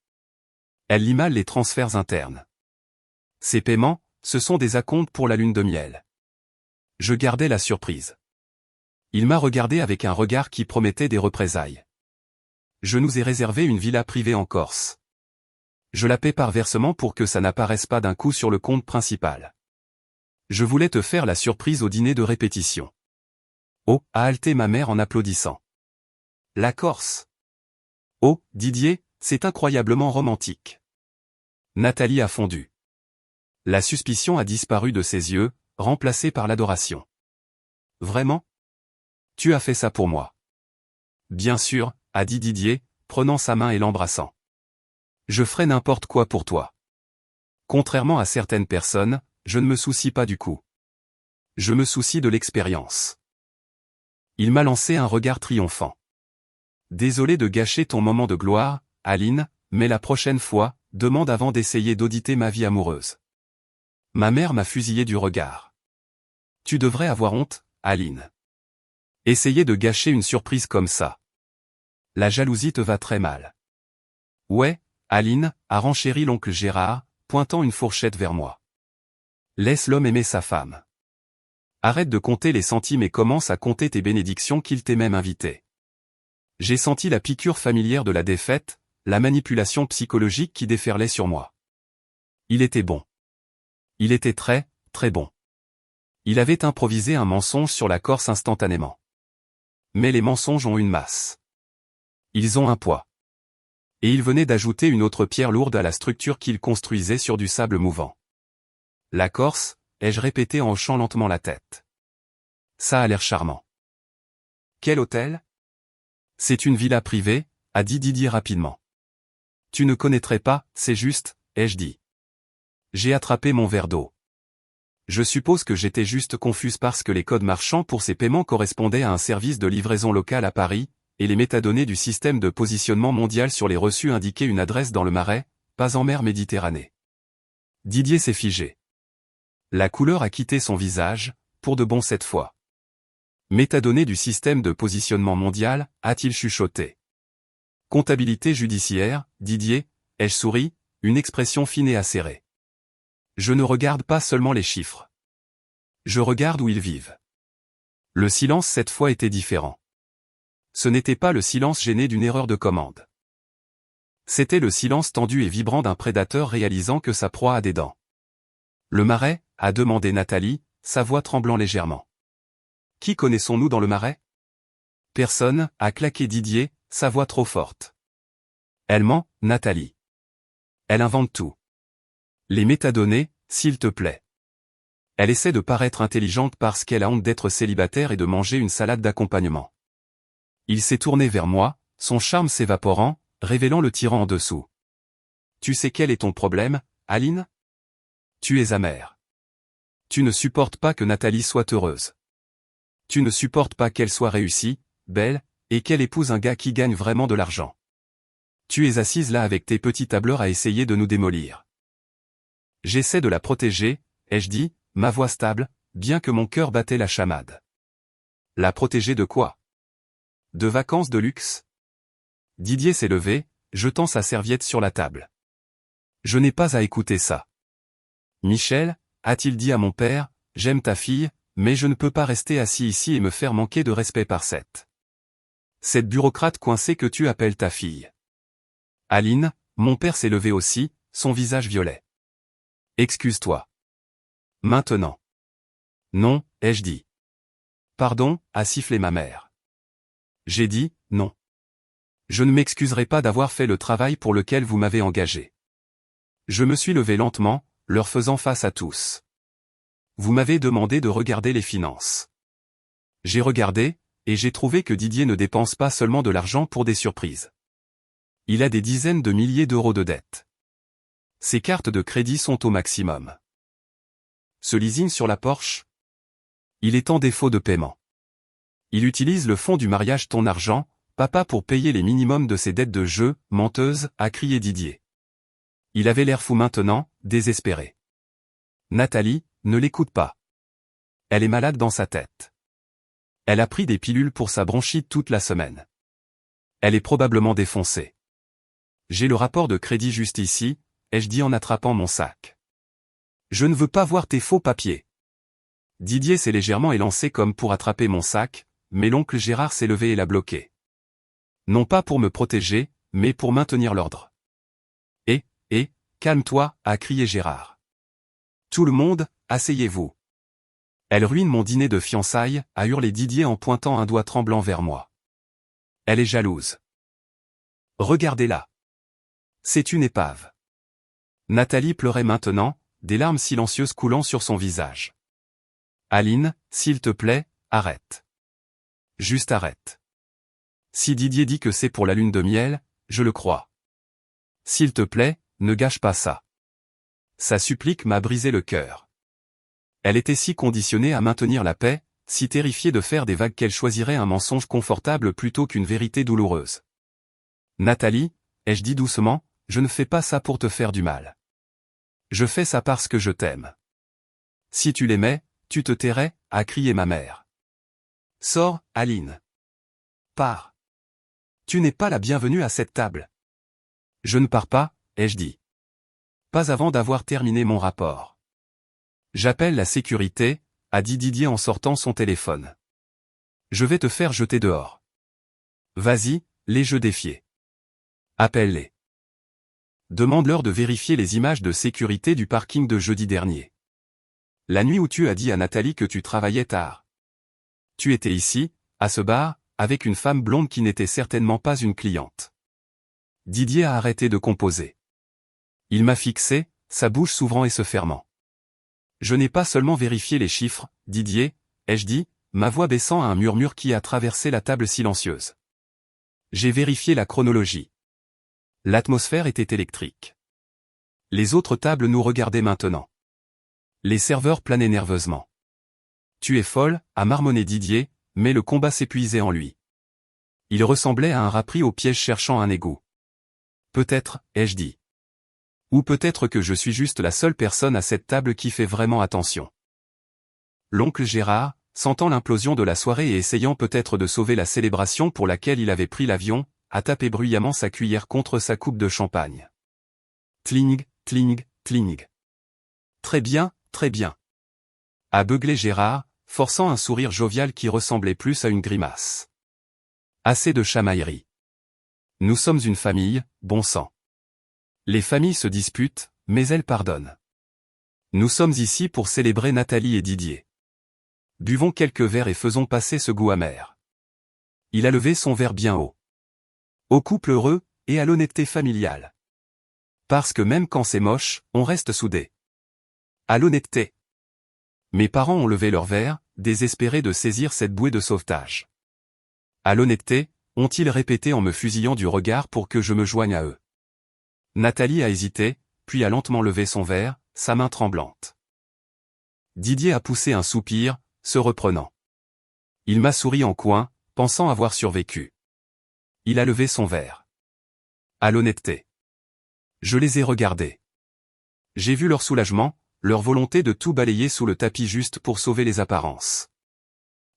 Elle lit mal les transferts internes. Ces paiements, ce sont des acomptes pour la lune de miel. Je gardais la surprise. Il m'a regardé avec un regard qui promettait des représailles. Je nous ai réservé une villa privée en Corse. Je la paie par versement pour que ça n'apparaisse pas d'un coup sur le compte principal. Je voulais te faire la surprise au dîner de répétition. Oh, a haleté ma mère en applaudissant. La Corse. Oh, Didier, c'est incroyablement romantique. Nathalie a fondu. La suspicion a disparu de ses yeux, remplacée par l'adoration. Vraiment? Tu as fait ça pour moi. Bien sûr, a dit Didier, prenant sa main et l'embrassant. Je ferai n'importe quoi pour toi. Contrairement à certaines personnes, je ne me soucie pas du coup. Je me soucie de l'expérience. Il m'a lancé un regard triomphant. Désolé de gâcher ton moment de gloire, Aline, mais la prochaine fois, demande avant d'essayer d'auditer ma vie amoureuse. Ma mère m'a fusillé du regard. Tu devrais avoir honte, Aline. Essayer de gâcher une surprise comme ça. La jalousie te va très mal. Ouais, Aline, a renchéri l'oncle Gérard, pointant une fourchette vers moi. Laisse l'homme aimer sa femme. Arrête de compter les centimes et commence à compter tes bénédictions qu'il t'ait même invité. J'ai senti la piqûre familière de la défaite, la manipulation psychologique qui déferlait sur moi. Il était bon. Il était très, très bon. Il avait improvisé un mensonge sur la Corse instantanément. Mais les mensonges ont une masse. Ils ont un poids. Et il venait d'ajouter une autre pierre lourde à la structure qu'il construisait sur du sable mouvant. La Corse, ai-je répété en hochant lentement la tête. Ça a l'air charmant. Quel hôtel? C'est une villa privée, a dit Didier rapidement. Tu ne connaîtrais pas, c'est juste, ai-je dit. J'ai attrapé mon verre d'eau. Je suppose que j'étais juste confuse parce que les codes marchands pour ces paiements correspondaient à un service de livraison local à Paris, et les métadonnées du système de positionnement mondial sur les reçus indiquaient une adresse dans le Marais, pas en mer Méditerranée. Didier s'est figé. La couleur a quitté son visage, pour de bon cette fois. Métadonnées du système de positionnement mondial, a-t-il chuchoté. Comptabilité judiciaire, Didier, ai-je souri, une expression fine et acérée. Je ne regarde pas seulement les chiffres. Je regarde où ils vivent. Le silence cette fois était différent. Ce n'était pas le silence gêné d'une erreur de commande. C'était le silence tendu et vibrant d'un prédateur réalisant que sa proie a des dents. Le Marais, a demandé Nathalie, sa voix tremblant légèrement. Qui connaissons-nous dans le Marais? Personne, a claqué Didier, sa voix trop forte. Elle ment, Nathalie. Elle invente tout. Les métadonnées, s'il te plaît. Elle essaie de paraître intelligente parce qu'elle a honte d'être célibataire et de manger une salade d'accompagnement. Il s'est tourné vers moi, son charme s'évaporant, révélant le tyran en dessous. Tu sais quel est ton problème, Aline? Tu es amère. Tu ne supportes pas que Nathalie soit heureuse. Tu ne supportes pas qu'elle soit réussie, belle, et qu'elle épouse un gars qui gagne vraiment de l'argent. Tu es assise là avec tes petits tableurs à essayer de nous démolir. J'essaie de la protéger, ai-je dit, ma voix stable, bien que mon cœur battait la chamade. La protéger de quoi? De vacances de luxe? Didier s'est levé, jetant sa serviette sur la table. Je n'ai pas à écouter ça. Michel, a-t-il dit à mon père, j'aime ta fille, mais je ne peux pas rester assis ici et me faire manquer de respect par cette bureaucrate coincée que tu appelles ta fille. Aline, mon père s'est levé aussi, son visage violet. Excuse-toi. Maintenant. Non, ai-je dit. Pardon, a sifflé ma mère. J'ai dit, non. Je ne m'excuserai pas d'avoir fait le travail pour lequel vous m'avez engagé. Je me suis levé lentement, leur faisant face à tous. Vous m'avez demandé de regarder les finances. J'ai regardé, et j'ai trouvé que Didier ne dépense pas seulement de l'argent pour des surprises. Il a des dizaines de milliers d'euros de dettes. Ses cartes de crédit sont au maximum. Ce leasing sur la Porsche? Il est en défaut de paiement. Il utilise le fonds du mariage Ton Argent, papa pour payer les minimums de ses dettes de jeu, menteuse, a crié Didier. Il avait l'air fou maintenant, désespéré. Nathalie, ne l'écoute pas. Elle est malade dans sa tête. Elle a pris des pilules pour sa bronchite toute la semaine. Elle est probablement défoncée. J'ai le rapport de crédit juste ici, ai-je dit en attrapant mon sac. Je ne veux pas voir tes faux papiers. Didier s'est légèrement élancé comme pour attraper mon sac, mais l'oncle Gérard s'est levé et l'a bloqué. Non pas pour me protéger, mais pour maintenir l'ordre. Calme-toi, a crié Gérard. Tout le monde, asseyez-vous. Elle ruine mon dîner de fiançailles, a hurlé Didier en pointant un doigt tremblant vers moi. Elle est jalouse. Regardez-la. C'est une épave. Nathalie pleurait maintenant, des larmes silencieuses coulant sur son visage. Aline, s'il te plaît, arrête. Juste arrête. Si Didier dit que c'est pour la lune de miel, je le crois. S'il te plaît, ne gâche pas ça. Sa supplique m'a brisé le cœur. Elle était si conditionnée à maintenir la paix, si terrifiée de faire des vagues qu'elle choisirait un mensonge confortable plutôt qu'une vérité douloureuse. Nathalie, ai-je dit doucement, je ne fais pas ça pour te faire du mal. Je fais ça parce que je t'aime. Si tu l'aimais, tu te tairais, a crié ma mère. Sors, Aline. Pars. Tu n'es pas la bienvenue à cette table. Je ne pars pas, ai-je dit. Pas avant d'avoir terminé mon rapport. J'appelle la sécurité, a dit Didier en sortant son téléphone. Je vais te faire jeter dehors. Vas-y, les jeux défiés. Appelle-les. Demande-leur de vérifier les images de sécurité du parking de jeudi dernier. La nuit où tu as dit à Nathalie que tu travaillais tard. Tu étais ici, à ce bar, avec une femme blonde qui n'était certainement pas une cliente. Didier a arrêté de composer. Il m'a fixé, sa bouche s'ouvrant et se fermant. Je n'ai pas seulement vérifié les chiffres, Didier, ai-je dit, ma voix baissant à un murmure qui a traversé la table silencieuse. J'ai vérifié la chronologie. L'atmosphère était électrique. Les autres tables nous regardaient maintenant. Les serveurs planaient nerveusement. Tu es folle, a marmonné Didier, mais le combat s'épuisait en lui. Il ressemblait à un rat pris au piège cherchant un égout. Peut-être, ai-je dit. Ou peut-être que je suis juste la seule personne à cette table qui fait vraiment attention. L'oncle Gérard, sentant l'implosion de la soirée et essayant peut-être de sauver la célébration pour laquelle il avait pris l'avion, a tapé bruyamment sa cuillère contre sa coupe de champagne. Tling, tling, tling. Très bien, très bien. A beuglé Gérard, forçant un sourire jovial qui ressemblait plus à une grimace. Assez de chamaillerie. Nous sommes une famille, bon sang. Les familles se disputent, mais elles pardonnent. Nous sommes ici pour célébrer Nathalie et Didier. Buvons quelques verres et faisons passer ce goût amer. Il a levé son verre bien haut. Au couple heureux, et à l'honnêteté familiale. Parce que même quand c'est moche, on reste soudés. À l'honnêteté. Mes parents ont levé leur verre, désespérés de saisir cette bouée de sauvetage. À l'honnêteté, ont-ils répété en me fusillant du regard pour que je me joigne à eux. Nathalie a hésité, puis a lentement levé son verre, sa main tremblante. Didier a poussé un soupir, se reprenant. Il m'a souri en coin, pensant avoir survécu. Il a levé son verre. À l'honnêteté. Je les ai regardés. J'ai vu leur soulagement, leur volonté de tout balayer sous le tapis juste pour sauver les apparences.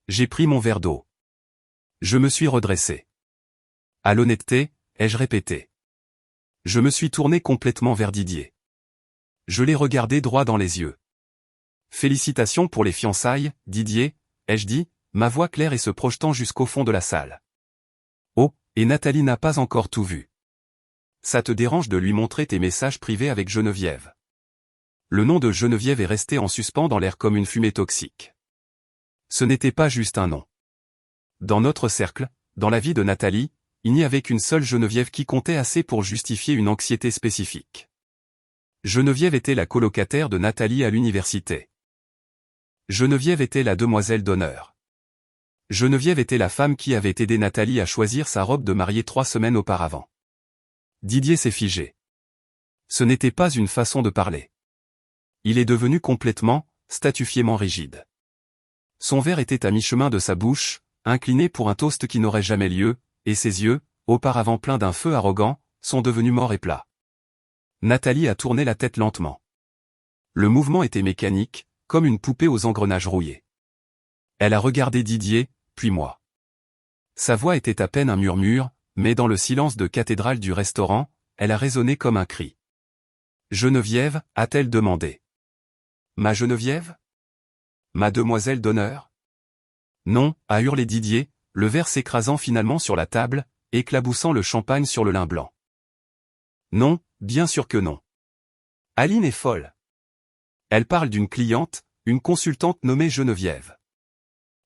J'ai pris mon verre d'eau. Je me suis redressé. À l'honnêteté, ai-je répété. Je me suis tourné complètement vers Didier. Je l'ai regardé droit dans les yeux. Félicitations pour les fiançailles, Didier, ai-je dit, ma voix claire et se projetant jusqu'au fond de la salle. Oh, et Nathalie n'a pas encore tout vu. Ça te dérange de lui montrer tes messages privés avec Geneviève? Le nom de Geneviève est resté en suspens dans l'air comme une fumée toxique. Ce n'était pas juste un nom. Dans notre cercle, dans la vie de Nathalie, il n'y avait qu'une seule Geneviève qui comptait assez pour justifier une anxiété spécifique. Geneviève était la colocataire de Nathalie à l'université. Geneviève était la demoiselle d'honneur. Geneviève était la femme qui avait aidé Nathalie à choisir sa robe de mariée 3 semaines auparavant. Didier s'est figé. Ce n'était pas une façon de parler. Il est devenu complètement, statufiément rigide. Son verre était à mi-chemin de sa bouche, incliné pour un toast qui n'aurait jamais lieu, et ses yeux, auparavant pleins d'un feu arrogant, sont devenus morts et plats. Nathalie a tourné la tête lentement. Le mouvement était mécanique, comme une poupée aux engrenages rouillés. Elle a regardé Didier, puis moi. Sa voix était à peine un murmure, mais dans le silence de cathédrale du restaurant, elle a résonné comme un cri. Geneviève, a-t-elle demandé. Ma Geneviève? Ma demoiselle d'honneur? Non, a hurlé Didier, le verre s'écrasant finalement sur la table, éclaboussant le champagne sur le lin blanc. Non, bien sûr que non. Aline est folle. Elle parle d'une cliente, une consultante nommée Geneviève.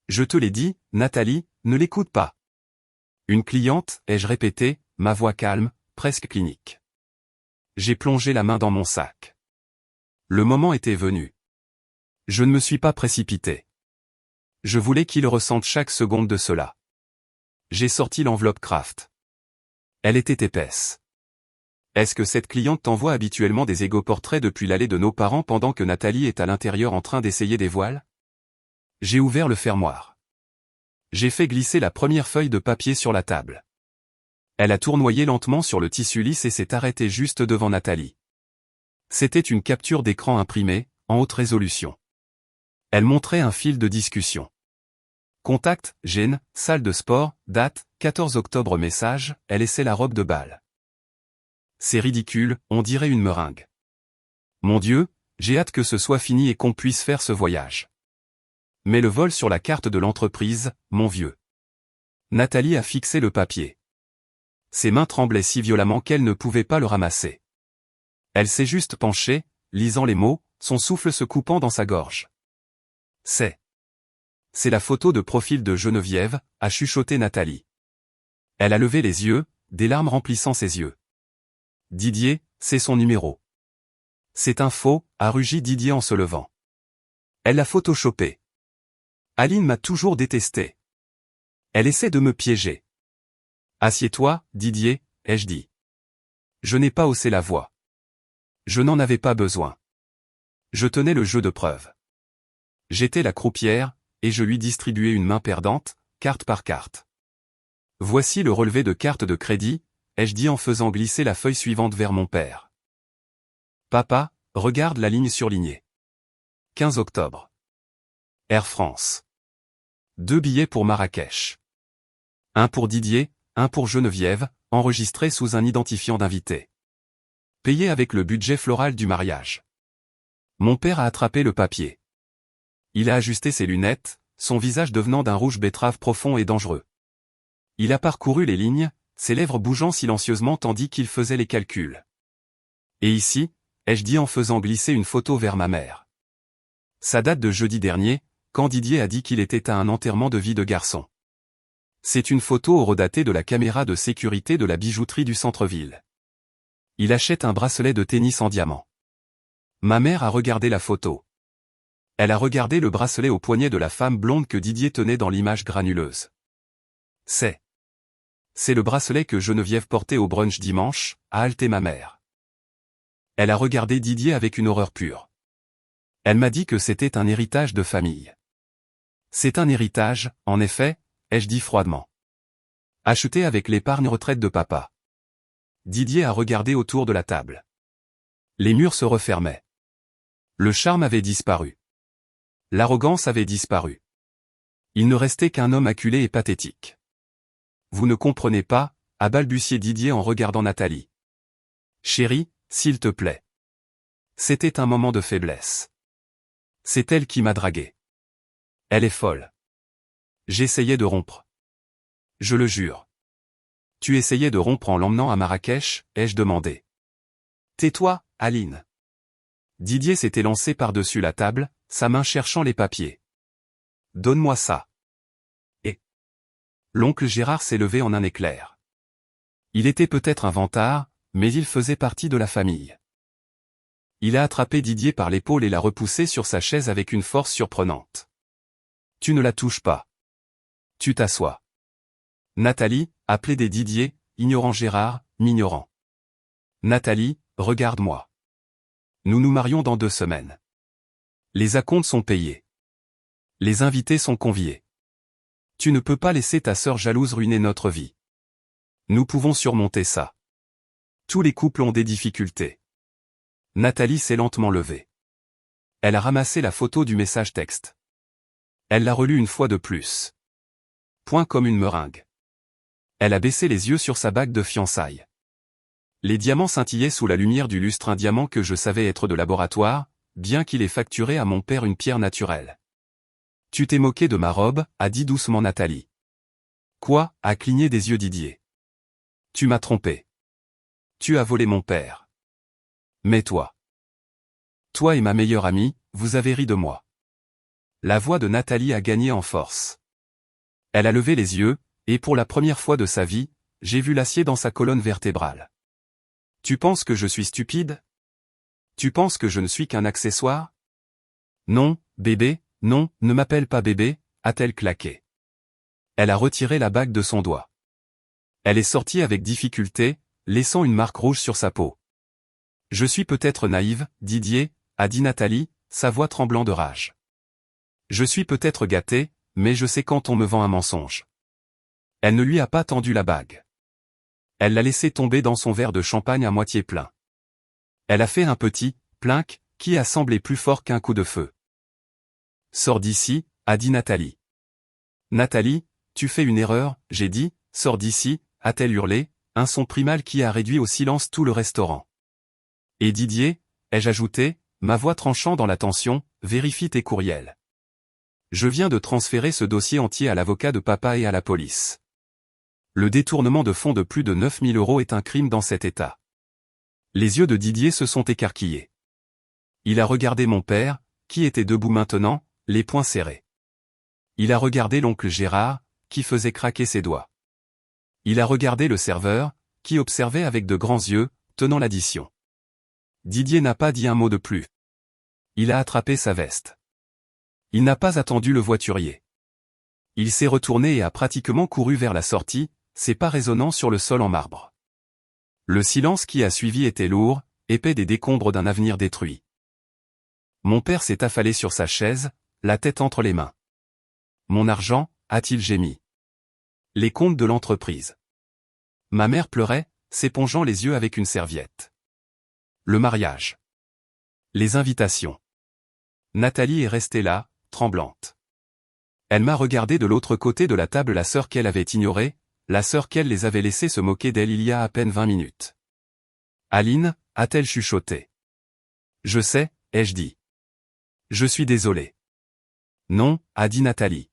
Je te l'ai dit, Nathalie, ne l'écoute pas. Une cliente, ai-je répété, ma voix calme, presque clinique. J'ai plongé la main dans mon sac. Le moment était venu. Je ne me suis pas précipité. Je voulais qu'il ressente chaque seconde de cela. J'ai sorti l'enveloppe Kraft. Elle était épaisse. Est-ce que cette cliente t'envoie habituellement des égo-portraits depuis l'allée de nos parents pendant que Nathalie est à l'intérieur en train d'essayer des voiles? J'ai ouvert le fermoir. J'ai fait glisser la première feuille de papier sur la table. Elle a tournoyé lentement sur le tissu lisse et s'est arrêtée juste devant Nathalie. C'était une capture d'écran imprimée, en haute résolution. Elle montrait un fil de discussion. Contact, Gênes, salle de sport, date, 14 octobre message, elle essaie la robe de bal. C'est ridicule, on dirait une meringue. Mon Dieu, j'ai hâte que ce soit fini et qu'on puisse faire ce voyage. Mets le vol sur la carte de l'entreprise, mon vieux. Nathalie a fixé le papier. Ses mains tremblaient si violemment qu'elle ne pouvait pas le ramasser. Elle s'est juste penchée, lisant les mots, son souffle se coupant dans sa gorge. C'est la photo de profil de Geneviève, a chuchoté Nathalie. Elle a levé les yeux, des larmes remplissant ses yeux. Didier, c'est son numéro. C'est un faux, a rugi Didier en se levant. Elle l'a photoshopé. Aline m'a toujours détesté. Elle essaie de me piéger. Assieds-toi, Didier, ai-je dit. Je n'ai pas haussé la voix. Je n'en avais pas besoin. Je tenais le jeu de preuve. J'étais la croupière, et je lui distribuais une main perdante, carte par carte. Voici le relevé de carte de crédit, ai-je dit en faisant glisser la feuille suivante vers mon père. Papa, regarde la ligne surlignée. 15 octobre. Air France. 2 billets pour Marrakech. Un pour Didier, un pour Geneviève, enregistré sous un identifiant d'invité. Payé avec le budget floral du mariage. Mon père a attrapé le papier. Il a ajusté ses lunettes, son visage devenant d'un rouge betterave profond et dangereux. Il a parcouru les lignes, ses lèvres bougeant silencieusement tandis qu'il faisait les calculs. Et ici, ai-je dit en faisant glisser une photo vers ma mère. Ça date de jeudi dernier, quand Didier a dit qu'il était à un enterrement de vie de garçon. C'est une photo horodatée de la caméra de sécurité de la bijouterie du centre-ville. Il achète un bracelet de tennis en diamant. Ma mère a regardé la photo. Elle a regardé le bracelet au poignet de la femme blonde que Didier tenait dans l'image granuleuse. C'est le bracelet que Geneviève portait au brunch dimanche, a haleté ma mère. Elle a regardé Didier avec une horreur pure. Elle m'a dit que c'était un héritage de famille. C'est un héritage, en effet, ai-je dit froidement. Acheté avec l'épargne retraite de papa. Didier a regardé autour de la table. Les murs se refermaient. Le charme avait disparu. L'arrogance avait disparu. Il ne restait qu'un homme acculé et pathétique. Vous ne comprenez pas, a balbutié Didier en regardant Nathalie. Chérie, s'il te plaît. C'était un moment de faiblesse. C'est elle qui m'a dragué. Elle est folle. J'essayais de rompre. Je le jure. Tu essayais de rompre en l'emmenant à Marrakech, ai-je demandé. Tais-toi, Aline. Didier s'était lancé par-dessus la table, sa main cherchant les papiers. Donne-moi ça. Et l'oncle Gérard s'est levé en un éclair. Il était peut-être un vantard, mais il faisait partie de la famille. Il a attrapé Didier par l'épaule et l'a repoussé sur sa chaise avec une force surprenante. Tu ne la touches pas. Tu t'assois. Nathalie, a plaidé Didier, ignorant Gérard, m'ignorant. Nathalie, regarde-moi. Nous nous marions dans 2 semaines. Les acomptes sont payés. Les invités sont conviés. Tu ne peux pas laisser ta sœur jalouse ruiner notre vie. Nous pouvons surmonter ça. Tous les couples ont des difficultés. Nathalie s'est lentement levée. Elle a ramassé la photo du message texte. Elle l'a relu une fois de plus. Point comme une meringue. Elle a baissé les yeux sur sa bague de fiançailles. Les diamants scintillaient sous la lumière du lustre, un diamant que je savais être de laboratoire, bien qu'il ait facturé à mon père une pierre naturelle. Tu t'es moqué de ma robe, a dit doucement Nathalie. Quoi, a cligné des yeux Didier. Tu m'as trompé. Tu as volé mon père. Mais toi. Toi et ma meilleure amie, vous avez ri de moi. La voix de Nathalie a gagné en force. Elle a levé les yeux, et pour la première fois de sa vie, j'ai vu l'acier dans sa colonne vertébrale. Tu penses que je suis stupide? Tu penses que je ne suis qu'un accessoire? Non, bébé, non, ne m'appelle pas bébé, a-t-elle claqué. Elle a retiré la bague de son doigt. Elle est sortie avec difficulté, laissant une marque rouge sur sa peau. Je suis peut-être naïve, Didier, a dit Nathalie, sa voix tremblant de rage. Je suis peut-être gâtée, mais je sais quand on me vend un mensonge. Elle ne lui a pas tendu la bague. Elle l'a laissé tomber dans son verre de champagne à moitié plein. Elle a fait un petit plinc qui a semblé plus fort qu'un coup de feu. Sors d'ici, a dit Nathalie. Nathalie, tu fais une erreur, j'ai dit, sors d'ici, a-t-elle hurlé, un son primal qui a réduit au silence tout le restaurant. Et Didier, ai-je ajouté, ma voix tranchant dans la tension, vérifie tes courriels. Je viens de transférer ce dossier entier à l'avocat de papa et à la police. Le détournement de fonds de plus de 9 000 € est un crime dans cet état. Les yeux de Didier se sont écarquillés. Il a regardé mon père, qui était debout maintenant, les poings serrés. Il a regardé l'oncle Gérard, qui faisait craquer ses doigts. Il a regardé le serveur, qui observait avec de grands yeux, tenant l'addition. Didier n'a pas dit un mot de plus. Il a attrapé sa veste. Il n'a pas attendu le voiturier. Il s'est retourné et a pratiquement couru vers la sortie, ses pas résonnant sur le sol en marbre. Le silence qui a suivi était lourd, épais des décombres d'un avenir détruit. Mon père s'est affalé sur sa chaise, la tête entre les mains. Mon argent, a-t-il gémi. Les comptes de l'entreprise. Ma mère pleurait, s'épongeant les yeux avec une serviette. Le mariage. Les invitations. Nathalie est restée là, tremblante. Elle m'a regardé de l'autre côté de la table, la sœur qu'elle avait ignorée, la sœur qu'elle les avait laissés se moquer d'elle il y a à peine 20 minutes. Aline, a-t-elle chuchoté. Je sais, ai-je dit. Je suis désolée. Non, a dit Nathalie.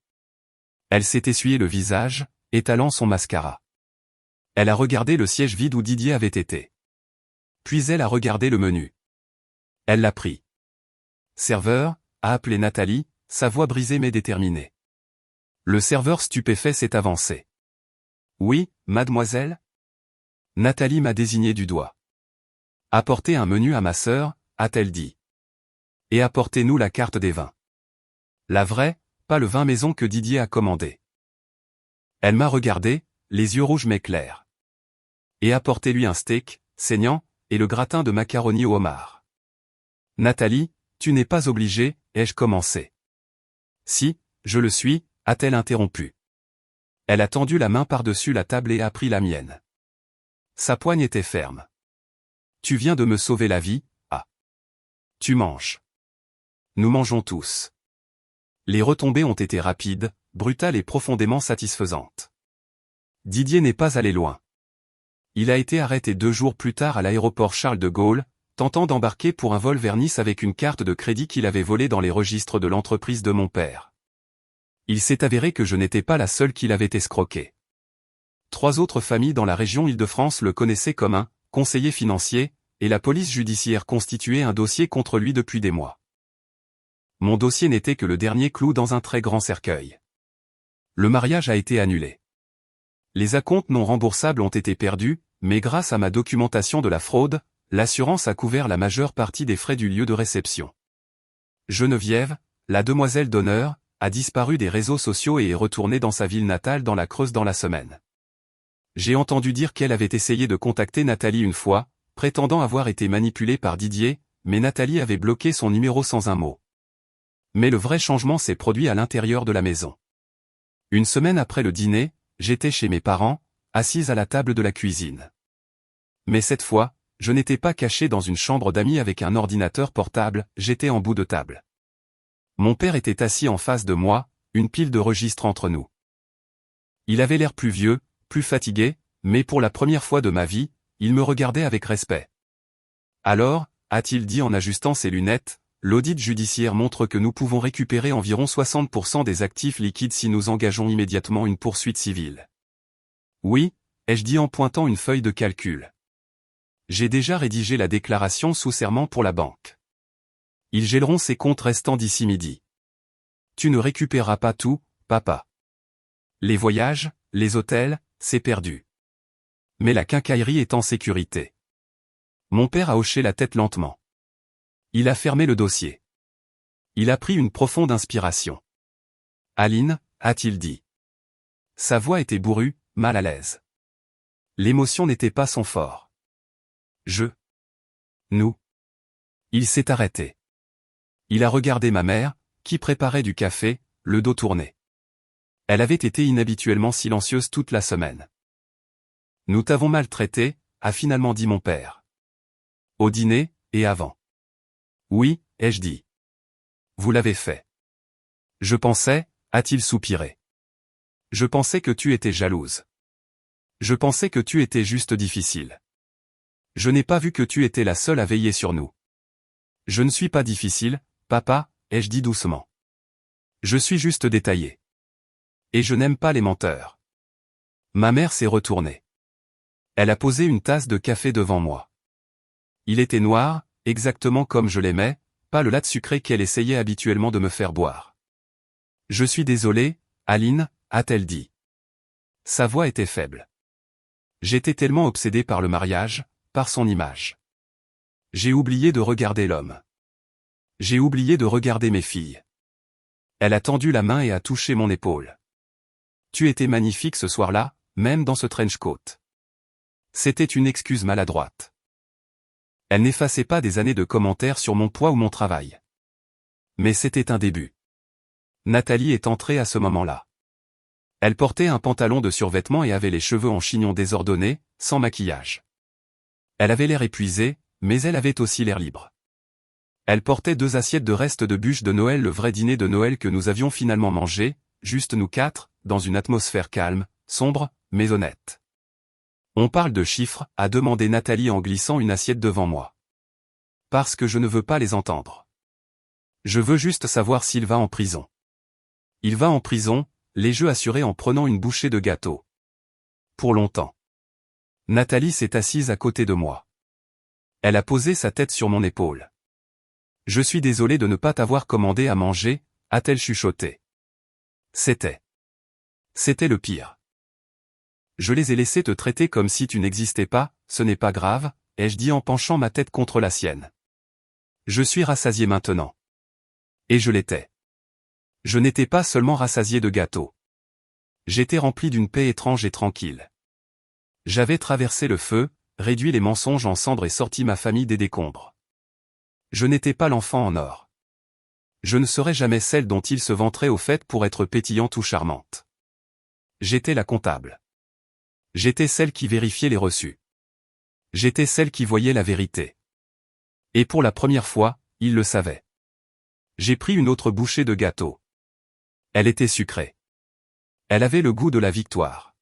Elle s'est essuyé le visage, étalant son mascara. Elle a regardé le siège vide où Didier avait été. Puis elle a regardé le menu. Elle l'a pris. Serveur, a appelé Nathalie, sa voix brisée mais déterminée. Le serveur stupéfait s'est avancé. Oui, mademoiselle? Nathalie m'a désigné du doigt. Apportez un menu à ma sœur, a-t-elle dit. Et apportez-nous la carte des vins. La vraie, pas le vin maison que Didier a commandé. Elle m'a regardé, les yeux rouges mais clairs. Et apportez-lui un steak, saignant, et le gratin de macaroni au homard. Nathalie, tu n'es pas obligée, ai-je commencé. Si, je le suis, a-t-elle interrompu. Elle a tendu la main par-dessus la table et a pris la mienne. Sa poigne était ferme. Tu viens de me sauver la vie, ah. Tu manges. Nous mangeons tous. Les retombées ont été rapides, brutales et profondément satisfaisantes. Didier n'est pas allé loin. Il a été arrêté 2 jours plus tard à l'aéroport Charles de Gaulle, tentant d'embarquer pour un vol vers Nice avec une carte de crédit qu'il avait volée dans les registres de l'entreprise de mon père. Il s'est avéré que je n'étais pas la seule qui l'avait escroqué. 3 autres familles dans la région Île-de-France le connaissaient comme un conseiller financier, et la police judiciaire constituait un dossier contre lui depuis des mois. Mon dossier n'était que le dernier clou dans un très grand cercueil. Le mariage a été annulé. Les acomptes non remboursables ont été perdus, mais grâce à ma documentation de la fraude, l'assurance a couvert la majeure partie des frais du lieu de réception. Geneviève, la demoiselle d'honneur, a disparu des réseaux sociaux et est retournée dans sa ville natale dans la Creuse dans la semaine. J'ai entendu dire qu'elle avait essayé de contacter Nathalie une fois, prétendant avoir été manipulée par Didier, mais Nathalie avait bloqué son numéro sans un mot. Mais le vrai changement s'est produit à l'intérieur de la maison. Une semaine après le dîner, j'étais chez mes parents, assise à la table de la cuisine. Mais cette fois, je n'étais pas caché dans une chambre d'amis avec un ordinateur portable, j'étais en bout de table. Mon père était assis en face de moi, une pile de registres entre nous. Il avait l'air plus vieux, plus fatigué, mais pour la première fois de ma vie, il me regardait avec respect. Alors, a-t-il dit en ajustant ses lunettes, l'audit judiciaire montre que nous pouvons récupérer environ 60% des actifs liquides si nous engageons immédiatement une poursuite civile. Oui, ai-je dit en pointant une feuille de calcul. J'ai déjà rédigé la déclaration sous serment pour la banque. Ils gèleront ses comptes restants d'ici midi. Tu ne récupéreras pas tout, papa. Les voyages, les hôtels, c'est perdu. Mais la quincaillerie est en sécurité. Mon père a hoché la tête lentement. Il a fermé le dossier. Il a pris une profonde inspiration. Aline, a-t-il dit. Sa voix était bourrue, mal à l'aise. L'émotion n'était pas son fort. Nous. Il s'est arrêté. Il a regardé ma mère, qui préparait du café, le dos tourné. Elle avait été inhabituellement silencieuse toute la semaine. Nous t'avons maltraité, a finalement dit mon père. Au dîner, et avant. Oui, ai-je dit. Vous l'avez fait. Je pensais, a-t-il soupiré. Je pensais que tu étais jalouse. Je pensais que tu étais juste difficile. Je n'ai pas vu que tu étais la seule à veiller sur nous. Je ne suis pas difficile, papa, ai-je dit doucement. Je suis juste détaillé. Et je n'aime pas les menteurs. Ma mère s'est retournée. Elle a posé une tasse de café devant moi. Il était noir, exactement comme je l'aimais, pas le latte sucré qu'elle essayait habituellement de me faire boire. Je suis désolée, Aline, a-t-elle dit. Sa voix était faible. J'étais tellement obsédé par le mariage, par son image. J'ai oublié de regarder l'homme. J'ai oublié de regarder mes filles. Elle a tendu la main et a touché mon épaule. Tu étais magnifique ce soir-là, même dans ce trench coat. C'était une excuse maladroite. Elle n'effaçait pas des années de commentaires sur mon poids ou mon travail. Mais c'était un début. Nathalie est entrée à ce moment-là. Elle portait un pantalon de survêtement et avait les cheveux en chignon désordonnés, sans maquillage. Elle avait l'air épuisée, mais elle avait aussi l'air libre. Elle portait 2 assiettes de restes de bûches de Noël, le vrai dîner de Noël que nous avions finalement mangé, juste nous 4, dans une atmosphère calme, sombre, mais honnête. On parle de chiffres, a demandé Nathalie en glissant une assiette devant moi. Parce que je ne veux pas les entendre. Je veux juste savoir s'il va en prison. Il va en prison, les jeux assurés en prenant une bouchée de gâteau. Pour longtemps. Nathalie s'est assise à côté de moi. Elle a posé sa tête sur mon épaule. Je suis désolé de ne pas t'avoir commandé à manger, a-t-elle chuchoté. C'était le pire. Je les ai laissés te traiter comme si tu n'existais pas, ce n'est pas grave, ai-je dit en penchant ma tête contre la sienne. Je suis rassasié maintenant. Et je l'étais. Je n'étais pas seulement rassasié de gâteaux. J'étais rempli d'une paix étrange et tranquille. J'avais traversé le feu, réduit les mensonges en cendres et sorti ma famille des décombres. Je n'étais pas l'enfant en or. Je ne serais jamais celle dont il se vanterait au fait pour être pétillante ou charmante. J'étais la comptable. J'étais celle qui vérifiait les reçus. J'étais celle qui voyait la vérité. Et pour la première fois, il le savait. J'ai pris une autre bouchée de gâteau. Elle était sucrée. Elle avait le goût de la victoire.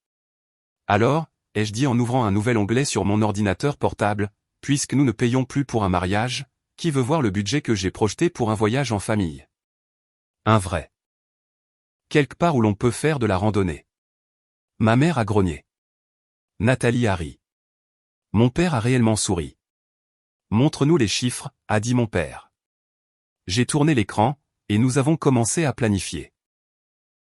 Alors, ai-je dit en ouvrant un nouvel onglet sur mon ordinateur portable, puisque nous ne payons plus pour un mariage, qui veut voir le budget que j'ai projeté pour un voyage en famille? Un vrai. Quelque part où l'on peut faire de la randonnée. Ma mère a grogné. Nathalie a ri. Mon père a réellement souri. Montre-nous les chiffres, a dit mon père. J'ai tourné l'écran, et nous avons commencé à planifier.